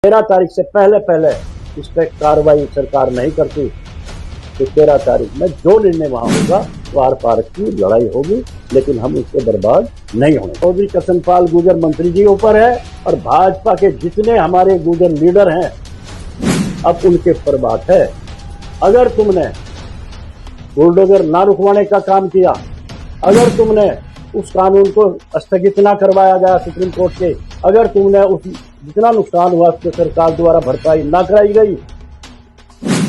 13 तारीख से पहले पहले इस पर कार्रवाई सरकार नहीं करती तो 13 तारीख में जो निर्णय वहां होगा वार पार की लड़ाई होगी, लेकिन हम उससे बर्बाद नहीं होंगे। चौधरी कृष्णपाल गुर्जर मंत्री जी ऊपर है और भाजपा के जितने हमारे गुर्जर लीडर हैं अब उनके ऊपर बात है। अगर तुमने बुलडोजर ना रुकवाने का काम किया, अगर तुमने उस कानून को स्थगित ना करवाया गया सुप्रीम कोर्ट के, अगर तुमने उस जितना नुकसान हुआ उसके सरकार द्वारा भरपाई ना कराई गई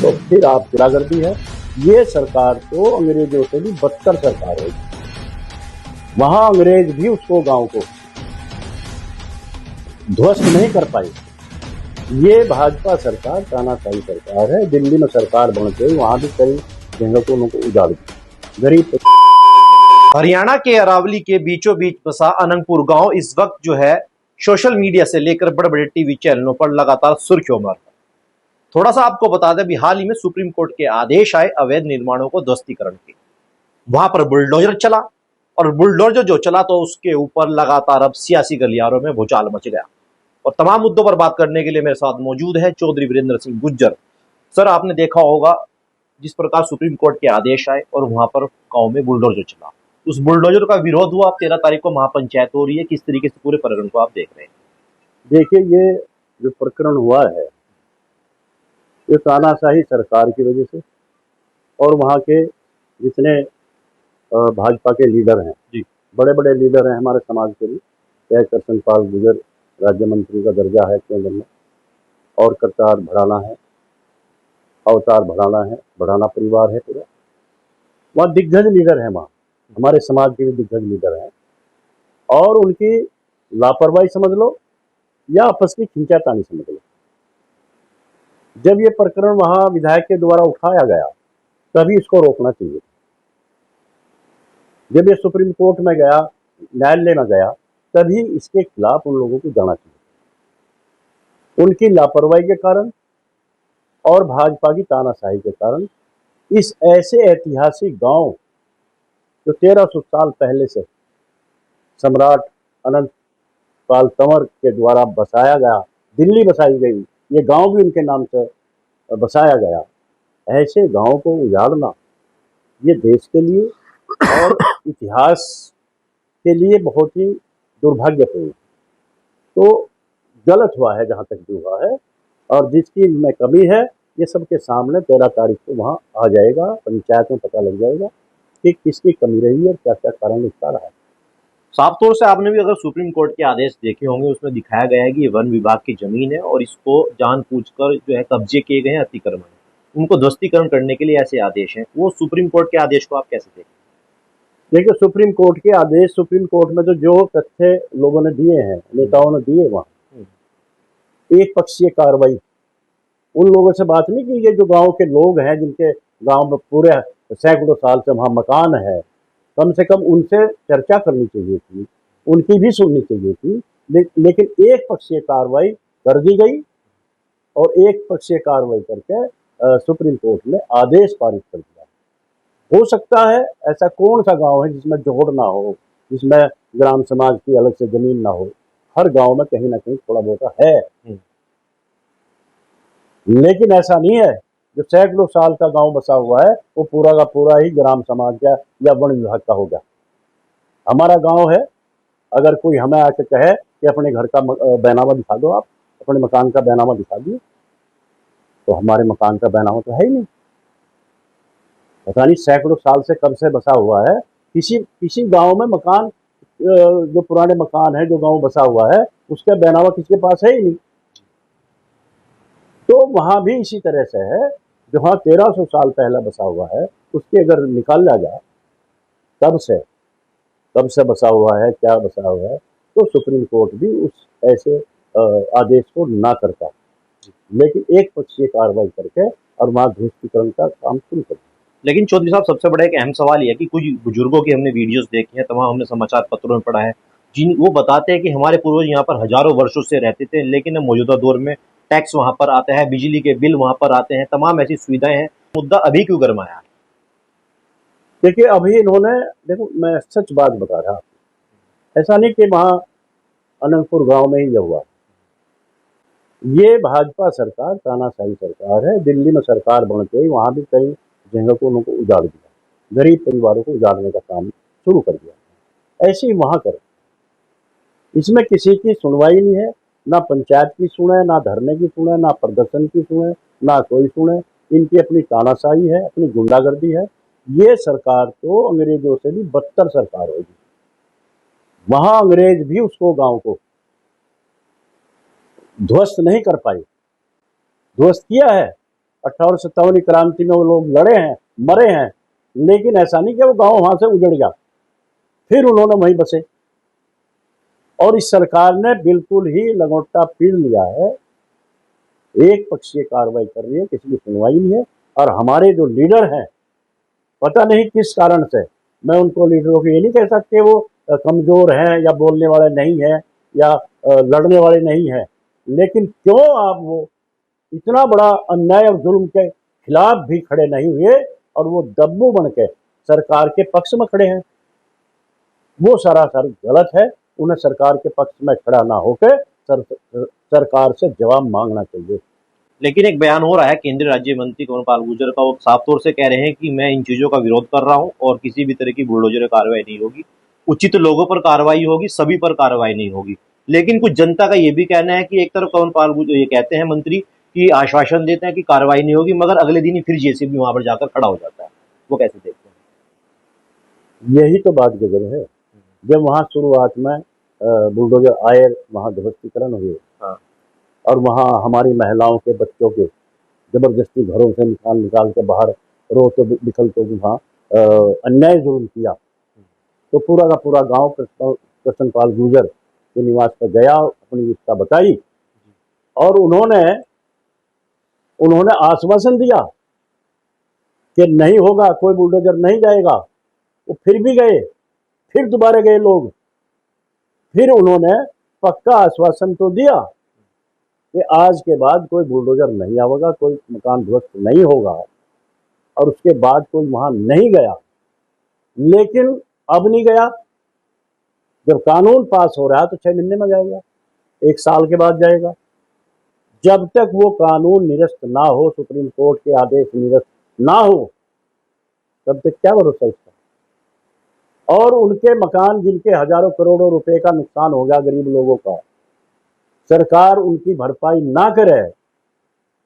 तो फिर आप गुंडागर्दी है। ये सरकार तो अंग्रेजों से भी बदतर सरकार है। वहां अंग्रेज भी उसको गांव को ध्वस्त नहीं कर पाई। ये भाजपा सरकार तानाशाही सरकार है। दिल्ली में सरकार बनते हुए वहां भी कई जगह को उनको उजाड़ दी। गरीब हरियाणा के अरावली के बीचों बीच बसा अनंगपुर गांव इस वक्त जो है सोशल मीडिया से लेकर बड़े बड़े टीवी चैनलों पर लगातार सुर्खियों में। थोड़ा सा आपको बता दें, हाल ही में सुप्रीम कोर्ट के आदेश आए अवैध निर्माणों को ध्वस्तीकरण के। वहां पर बुलडोजर चला और बुलडोजर जो चला तो उसके ऊपर लगातार अब सियासी गलियारों में भूचाल मच गया। और तमाम मुद्दों पर बात करने के लिए मेरे साथ मौजूद है चौधरी वीरेंद्र सिंह गुज्जर। सर, आपने देखा होगा जिस प्रकार सुप्रीम कोर्ट के आदेश आए और वहां पर गांव में बुलडोजर चला, उस बुलडोजर का विरोध हुआ। 13 तारीख को महापंचायत हो रही है। किस तरीके से पूरे प्रकरण को आप देख रहे हैं? देखिए, ये जो प्रकरण हुआ है ये तानाशाही सरकार की वजह से और वहाँ के जितने भाजपा के लीडर हैं जी, बड़े बड़े लीडर हैं हमारे समाज के लिए, चाहे कृष्णपाल गुर्जर राज्य मंत्री का दर्जा है केंद्र में, और करतार भड़ाना है, अवतार भड़ाना है, भड़ाना परिवार है पूरा। वहाँ दिग्गज लीडर हैं, वहाँ हमारे समाज के भी दिग्गज लीडर हैं, और उनकी लापरवाही समझ लो या आपस की खींचातानी समझ लो। जब ये प्रकरण वहां विधायक के द्वारा उठाया गया तभी इसको रोकना चाहिए। जब ये सुप्रीम कोर्ट में गया, न्यायालय में गया, तभी इसके खिलाफ उन लोगों को जाना चाहिए। उनकी लापरवाही के कारण और भाजपा की तानाशाही के कारण इस ऐसे ऐतिहासिक गांव जो 1300 साल पहले से सम्राट अनंत पाल तंवर के द्वारा बसाया गया, दिल्ली बसाई गई, ये गांव भी उनके नाम से बसाया गया, ऐसे गांव को उजाड़ना ये देश के लिए और इतिहास के लिए बहुत ही दुर्भाग्यपूर्ण, तो गलत हुआ है जहां तक भी हुआ है। और जिसकी में कमी है ये सबके सामने 13 तारीख को वहां आ जाएगा, पंचायत में पता लग जाएगा कि किसकी कमी रही है और क्या क्या कारण इसका रहा है। साफ तौर से आपने भी अगर सुप्रीम कोर्ट के आदेश देखे होंगे, उसमें दिखाया गया है कि ये वन विभाग की जमीन है और इसको जानबूझकर जो है कब्जे किए गए हैं अतिक्रमण, उनको ध्वस्तीकरण करने के लिए ऐसे आदेश हैं। वो सुप्रीम कोर्ट के आदेश को आप कैसे देखें? देखिए, सुप्रीम कोर्ट के आदेश, सुप्रीम कोर्ट में जो तथ्य लोगों ने दिए हैं, नेताओं ने दिए, वहां एक पक्षीय कार्रवाई, उन लोगों से बात नहीं की गई जो गांव के लोग हैं, जिनके गांव में पूरे सैकड़ों साल से वहां मकान है। कम से कम उनसे चर्चा करनी चाहिए थी, उनकी भी सुननी चाहिए थी। लेकिन एक पक्षीय कार्रवाई कर दी गई और एक पक्षीय कार्रवाई करके सुप्रीम कोर्ट ने आदेश पारित कर दिया। हो सकता है ऐसा कौन सा गांव है जिसमें जोड़ ना हो, जिसमें ग्राम समाज की अलग से जमीन ना हो। हर गांव में कहीं ना कहीं थोड़ा बहुत है, लेकिन ऐसा नहीं है जो सैकड़ों साल का गांव बसा हुआ है वो पूरा का पूरा ही ग्राम समाज का या वन विभाग का होगा। हमारा गांव है, अगर कोई हमें आके कहे कि अपने घर का बैनामा दिखा दो, आप अपने मकान का बैनामा दिखा दिए, तो हमारे मकान का बैनामा तो है ही नहीं। पता नहीं सैकड़ों साल से कब से बसा हुआ है। किसी गांव में मकान, जो पुराने मकान है, जो गांव बसा हुआ है, उसका बैनामा किसी के पास है ही नहीं। तो वहां भी इसी तरह से है, जहां 1300 साल पहले बसा हुआ है उसके अगर निकाल लिया जाए कब से बसा हुआ है, क्या बसा हुआ है, तो सुप्रीम कोर्ट भी उस ऐसे आदेश को ना करता, लेकिन एक पक्षीय कार्रवाई करके और वहां ध्वस्तीकरण का काम शुरू कर। लेकिन चौधरी साहब, सबसे बड़ा एक अहम सवाल यह है कि कुछ बुजुर्गों की हमने वीडियोस देखी हैं, तमाम हमने समाचार पत्रों में पढ़ा है, जिन वो बताते हैं कि हमारे पूर्वज यहाँ पर हजारों वर्षों से रहते थे, लेकिन मौजूदा दौर में टैक्स वहां पर आता है, बिजली के बिल वहां पर आते हैं, तमाम ऐसी सुविधाएं हैं। मुद्दा अभी क्यों गरमाया है? देखिए, अभी इन्होंने, देखो मैं सच बात बता रहा हूँ, ऐसा नहीं कि वहां अनंतपुर गांव में ही यह हुआ। ये भाजपा सरकार तानाशाही सरकार है। दिल्ली में सरकार बन के वहां भी कई जगह को उनको उजाड़ दिया, गरीब परिवारों को उजाड़ने का काम शुरू कर दिया। ऐसे ही वहां कर, इसमें किसी की सुनवाई नहीं है, ना पंचायत की सुने, ना धरने की सुने, ना प्रदर्शन की सुने, ना कोई सुने। इनकी अपनी तानाशाही है, अपनी गुंडागर्दी है। ये सरकार तो अंग्रेजों से भी बदतर सरकार होगी। वहां अंग्रेज भी उसको, गांव को ध्वस्त नहीं कर पाए। ध्वस्त किया है 1857 क्रांति में, वो लोग लड़े हैं, मरे हैं, लेकिन ऐसा नहीं कि वो गांव वहां से उजड़ गया, फिर उन्होंने वहीं बसे। और इस सरकार ने बिल्कुल ही लंगोटा पीट लिया है, एक पक्षीय कार्रवाई कर रही है, किसी की सुनवाई नहीं है। और हमारे जो लीडर हैं, पता नहीं किस कारण से, मैं उनको लीडरों को ये नहीं कह सकते वो कमजोर हैं या बोलने वाले नहीं है या लड़ने वाले नहीं है, लेकिन क्यों आप वो इतना बड़ा अन्याय और जुल्म के खिलाफ भी खड़े नहीं हुए और वो दब्बू बन के सरकार के पक्ष में खड़े हैं। वो सरासर गलत है। उन्हें सरकार के पक्ष में खड़ा ना होकर सरकार से जवाब मांगना चाहिए। लेकिन एक बयान हो रहा है, केंद्रीय राज्य मंत्री कंवरपाल गुर्जर का, वो साफ तौर से कह रहे हैं कि मैं इन चीजों का विरोध कर रहा हूं और किसी भी तरह की बुलडोजर कार्रवाई नहीं होगी, उचित लोगों पर कार्रवाई होगी, सभी पर कार्रवाई नहीं होगी। लेकिन कुछ जनता का यह भी कहना है कि एक तरफ कंवरपाल गुर्जर ये कहते हैं, मंत्री की आश्वासन देते हैं कि कार्रवाई नहीं होगी, मगर अगले दिन ही फिर जेसीबी वहां पर जाकर खड़ा हो जाता है। वो कैसे देखते हैं? यही तो बात गजब है। जब वहां शुरुआत में बुलडोजर आए, वहां ध्वस्तीकरण हुए, हाँ। और वहां हमारी महिलाओं के, बच्चों के जबरदस्ती घरों से निकाल निकाल के बाहर रोते बिखलते वहां अन्याय जुल्म किया, तो पूरा का पूरा गांव कृष्णपाल गुर्जर के निवास पर गया, अपनी विस्ता बताई, और उन्होंने आश्वासन दिया कि नहीं होगा, कोई बुलडोजर नहीं जाएगा। वो फिर भी गए, फिर दोबारा गए लोग, फिर उन्होंने पक्का आश्वासन तो दिया कि आज के बाद कोई बुलडोजर नहीं आएगा, कोई मकान ध्वस्त नहीं होगा, और उसके बाद कोई वहां नहीं गया। लेकिन अब नहीं गया। जब कानून पास हो रहा है तो 6 महीने में जाएगा, 1 साल के बाद जाएगा। जब तक वो कानून निरस्त ना हो, सुप्रीम कोर्ट के आदेश निरस्त ना हो, तब तक क्या भरोसा इसका। और उनके मकान, जिनके हजारों करोड़ों रुपए का नुकसान हो गया गरीब लोगों का, सरकार उनकी भरपाई ना करे,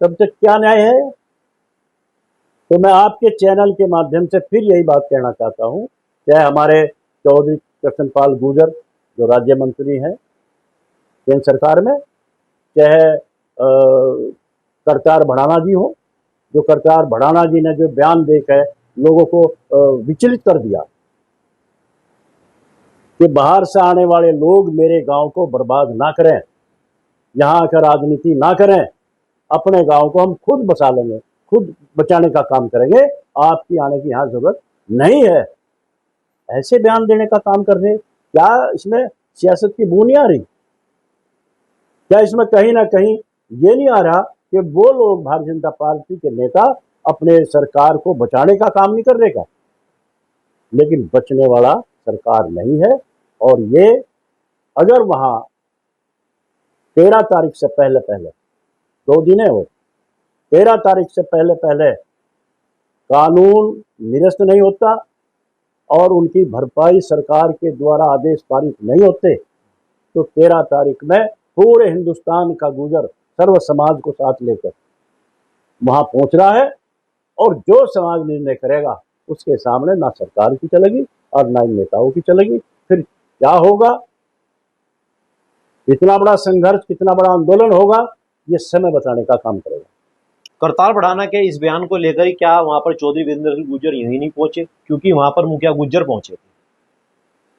तब तक क्या न्याय है। तो मैं आपके चैनल के माध्यम से फिर यही बात कहना चाहता हूं, चाहे हमारे चौधरी कृष्णपाल गुर्जर जो राज्य मंत्री हैं केंद्र सरकार में, चाहे करतार भड़ाना जी हो, जो करतार भड़ाना जी ने जो बयान देकर लोगों को विचलित कर दिया कि बाहर से आने वाले लोग मेरे गांव को बर्बाद ना करें, यहाँ का राजनीति ना करें, अपने गांव को हम खुद बचा लेंगे, खुद बचाने का काम करेंगे, आपकी आने की यहाँ जरूरत नहीं है। ऐसे बयान देने का काम कर रहे, क्या इसमें सियासत की बू नहीं आ रही? क्या इसमें कहीं ना कहीं ये नहीं आ रहा कि वो लोग, भारतीय जनता पार्टी के नेता, अपने सरकार को बचाने का काम नहीं कर रहे का? लेकिन बचने वाला सरकार नहीं है। और ये अगर वहां 13 तारीख से पहले पहले, 2 दिन है वो, 13 तारीख से पहले पहले कानून निरस्त नहीं होता और उनकी भरपाई सरकार के द्वारा आदेश पारित नहीं होते, तो 13 तारीख में पूरे हिंदुस्तान का गुर्जर सर्व समाज को साथ लेकर वहां पहुंच रहा है। और जो समाज निर्णय करेगा उसके सामने ना सरकार की चलेगी और ना इन नेताओं की चलेगी। फिर क्या होगा, इतना बड़ा संघर्ष, कितना बड़ा आंदोलन होगा, ये समय बताने का काम करेगा। करतार बढ़ाना के इस बयान को लेकर ही क्या वहां पर चौधरी वीरेंद्र सिंह गुर्जर यही नहीं पहुंचे, क्योंकि वहां पर मुखिया गुर्जर पहुंचे थे?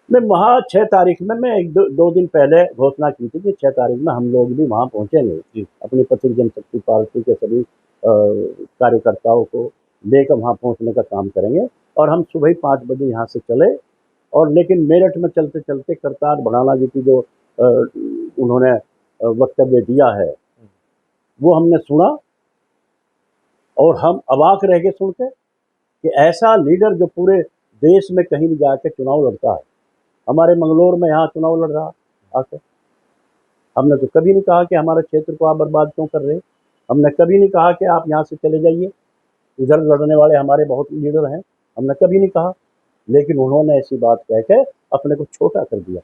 मैं वहाँ 6 तारीख में, मैं 1-2 दिन पहले घोषणा की थी कि 6 तारीख में हम लोग भी वहाँ पहुंचेंगे, अपनी पथिक जनशक्ति पार्टी के सभी कार्यकर्ताओं को लेकर वहाँ पहुंचने का काम करेंगे। और हम सुबह 5 बजे यहाँ से चले, और लेकिन मेरठ में चलते चलते करतार भड़ाना जी की जो उन्होंने वक्तव्य दिया है वो हमने सुना, और हम अवाक रह गए सुन के कि ऐसा लीडर जो पूरे देश में कहीं भी जाके चुनाव लड़ता है, हमारे मंगलौर में यहाँ चुनाव लड़ रहा आके, हमने तो कभी नहीं कहा कि हमारे क्षेत्र को आप बर्बाद क्यों कर रहे हैं। हमने कभी नहीं कहा कि आप यहाँ से चले जाइए, इधर लड़ने वाले हमारे बहुत लीडर हैं, हमने कभी नहीं कहा। लेकिन उन्होंने ऐसी बात कह के अपने को छोटा कर दिया।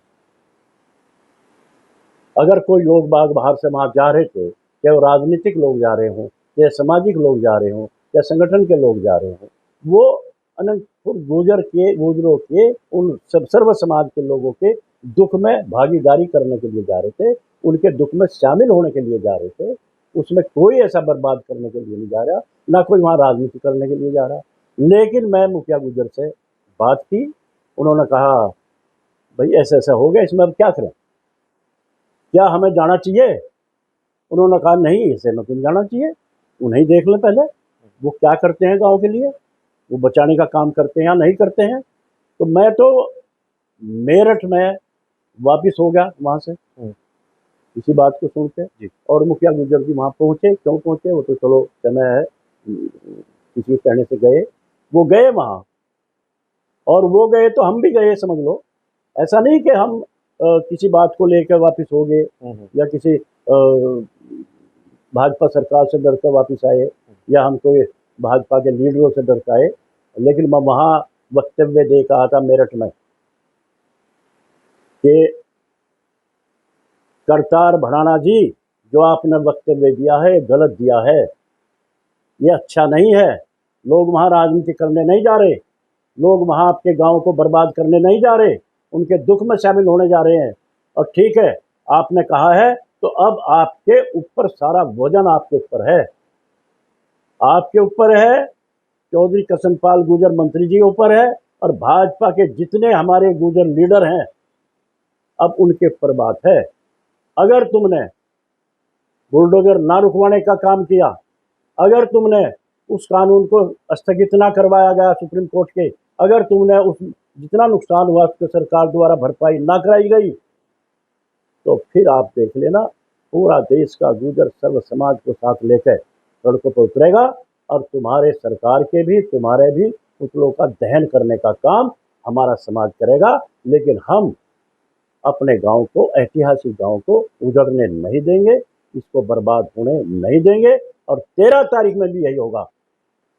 अगर कोई लोग बाग बाहर से वहाँ जा रहे थे, चाहे वो राजनीतिक लोग जा रहे हों, या सामाजिक लोग जा रहे हों, या संगठन के लोग जा रहे हों, वो अनंतपुर गुजरों के उन सब सर्व समाज के लोगों के दुख में भागीदारी करने के लिए जा रहे थे, उनके दुख में शामिल होने के लिए जा रहे थे। उसमें कोई ऐसा बर्बाद करने के लिए नहीं जा रहा, ना कोई वहाँ राजनीति करने के लिए जा रहा। लेकिन मैं मुखिया गुजर से बात की, उन्होंने कहा भाई ऐसा ऐसा हो गया, इसमें अब क्या करें, क्या हमें जाना चाहिए। उन्होंने कहा नहीं, ऐसे में क्यों जाना चाहिए, उन्हें देख लें पहले वो क्या करते हैं गांव के लिए, वो बचाने का काम करते हैं या नहीं करते हैं। तो मैं तो मेरठ में वापस हो गया वहाँ से इसी बात को सुन के। और मुखिया गुजर जी वहाँ पहुँचे, क्यों पहुँचे वो तो चलो समय है, किसी कहने से गए, वो गए वहाँ, और वो गए तो हम भी गए, समझ लो। ऐसा नहीं कि हम किसी बात को लेकर वापस हो गए या किसी भाजपा सरकार से डर कर वापस आए, या हम कोई भाजपा के लीडरों से डर कर आए। लेकिन मैं वहाँ वक्तव्य दे कहा था मेरठ में कि करतार भड़ाना जी, जो आपने वक्तव्य दिया है गलत दिया है, ये अच्छा नहीं है। लोग वहाँ राजनीति करने नहीं जा रहे, लोग वहाँ आपके गांव को बर्बाद करने नहीं जा रहे, उनके दुख में शामिल होने जा रहे हैं। और ठीक है, आपने कहा है तो अब आपके ऊपर सारा वजन आपके ऊपर है, आपके ऊपर है, चौधरी कृष्णपाल गुर्जर मंत्री जी ऊपर है, और भाजपा के जितने हमारे गुर्जर लीडर हैं अब उनके ऊपर बात है। अगर तुमने बुलडोजर ना रुकवाने का काम किया, अगर तुमने उस कानून को स्थगित ना करवाया गया सुप्रीम कोर्ट के, अगर तुमने उस जितना नुकसान हुआ उसके सरकार द्वारा भरपाई ना कराई गई, तो फिर आप देख लेना पूरा देश का गुर्जर सर्व समाज को साथ लेकर सड़कों पर उतरेगा, और तुम्हारे सरकार के भी तुम्हारे भी पुतलों का दहन करने का काम हमारा समाज करेगा। लेकिन हम अपने गांव को, ऐतिहासिक गांव को उजड़ने नहीं देंगे, इसको बर्बाद होने नहीं देंगे। और 13 तारीख में भी यही होगा।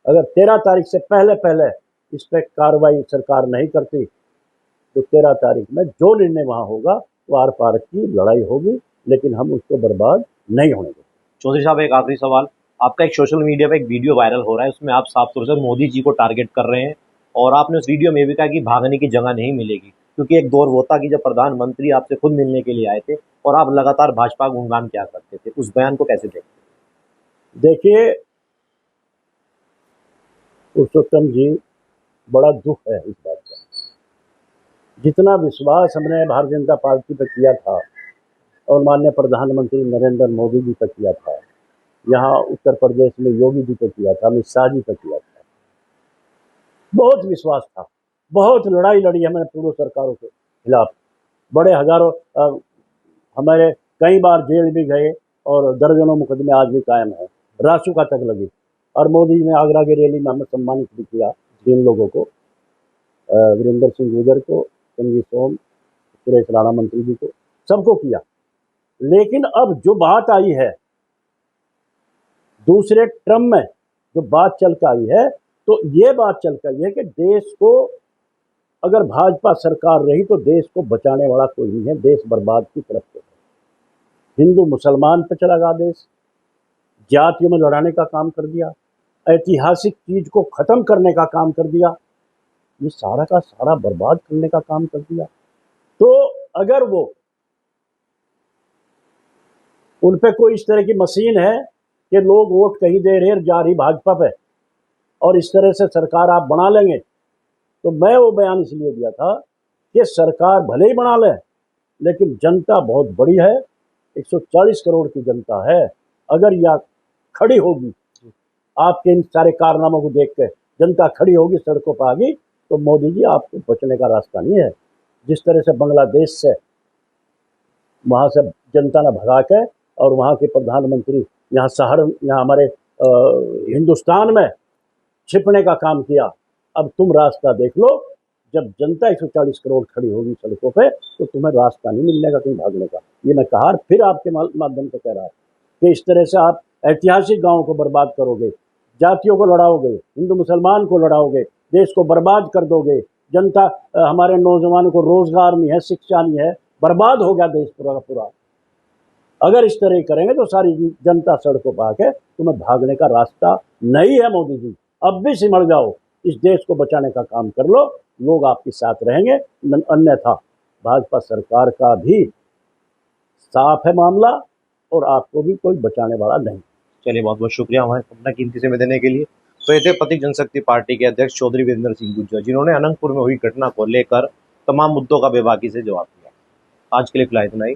अगर 13 तारीख से पहले पहले इस पर कार्रवाई सरकार नहीं करती, तो 13 तारीख में जो निर्णय वहाँ होगा वो आर पार की लड़ाई होगी, लेकिन हम उसको बर्बाद नहीं होने देंगे। चौधरी साहब, एक आखिरी सवाल, आपका एक सोशल मीडिया पे एक वीडियो वायरल हो रहा है, उसमें आप साफ तौर से मोदी जी को टारगेट कर रहे हैं, और आपने उस वीडियो में भी कहा कि भागने की जगह नहीं मिलेगी, क्योंकि एक दौर वो था कि जब प्रधानमंत्री आपसे खुद मिलने के लिए आए थे और आप लगातार भाजपा का गुणगान क्या करते थे, उस बयान को कैसे देखते? देखिए पुरुषोत्तम जी, बड़ा दुख है इस बात का। जितना विश्वास हमने भारतीय जनता पार्टी पर किया था और माननीय प्रधानमंत्री नरेंद्र मोदी जी पर किया था, यहाँ उत्तर प्रदेश में योगी जी पर किया था, अमित शाह जी पर किया था, बहुत विश्वास था, बहुत लड़ाई लड़ी हमने पूर्व सरकारों के खिलाफ, बड़े हजारों हमारे कई बार जेल भी गए और दर्जनों मुकदमे आज भी कायम है, रासुका तक लगी। और मोदी जी ने आगरा की रैली में हमें सम्मानित भी किया, 3 लोगों को, वीरेंद्र सिंह गुर्जर को, संजीव सोम, सुरेश राणा मंत्री जी को, सबको किया। लेकिन अब जो बात आई है दूसरे टर्म में, जो बात चल कर आई है, तो ये बात चल कर आई है कि देश को अगर भाजपा सरकार रही तो देश को बचाने वाला कोई नहीं है, देश बर्बाद की तरफ से। हिंदू मुसलमान पे चला गया देश, जातियों में लड़ाने का काम कर दिया, ऐतिहासिक चीज को खत्म करने का काम कर दिया, ये सारा का सारा बर्बाद करने का काम कर दिया। तो अगर वो उन पे कोई इस तरह की मशीन है कि लोग वोट कहीं दे रहे जा रही भाजपा पे, और इस तरह से सरकार आप बना लेंगे, तो मैं वो बयान इसलिए दिया था कि सरकार भले ही बना ले, लेकिन जनता बहुत बड़ी है, 140 करोड़ की जनता है। अगर यह खड़ी होगी, आपके इन सारे कारनामों को देख के जनता खड़ी होगी, सड़कों पर आ गई, तो मोदी जी आपको बचने का रास्ता नहीं है। जिस तरह से बांग्लादेश से वहाँ से जनता ने भगा के और वहाँ के प्रधानमंत्री यहाँ हमारे हिंदुस्तान में छिपने का काम किया, अब तुम रास्ता देख लो, जब जनता 140 करोड़ खड़ी होगी सड़कों पे तो तुम्हें रास्ता नहीं मिलने का कहीं भागने का। ये मैं कहा फिर आपके माध्यम से कह रहा हूँ कि इस तरह से आप ऐतिहासिक गांवों को बर्बाद करोगे, जातियों को लड़ाओगे, हिंदू मुसलमान को लड़ाओगे, देश को बर्बाद कर दोगे। जनता, हमारे नौजवानों को रोजगार नहीं है, शिक्षा नहीं है, बर्बाद हो गया देश पूरा का पूरा। अगर इस तरह करेंगे तो सारी जनता सड़कों पर आके तुम्हें भागने का रास्ता नहीं है। मोदी जी अब भी सिमट जाओ, इस देश को बचाने का काम कर लो, लोग आपके साथ रहेंगे। अन्यथा भाजपा सरकार का भी साफ है मामला और आपको भी कोई बचाने वाला नहीं। चलिए, बहुत बहुत शुक्रिया हमारे अपना कीमती समय देने के लिए। तो ये थे प्रतीक जनशक्ति पार्टी के अध्यक्ष चौधरी वीरेंद्र सिंह गुर्जर, जिन्होंने अनंतपुर में हुई घटना को लेकर तमाम मुद्दों का बेबाकी से जवाब दिया। आज के लिए फिलहाल इतना ही।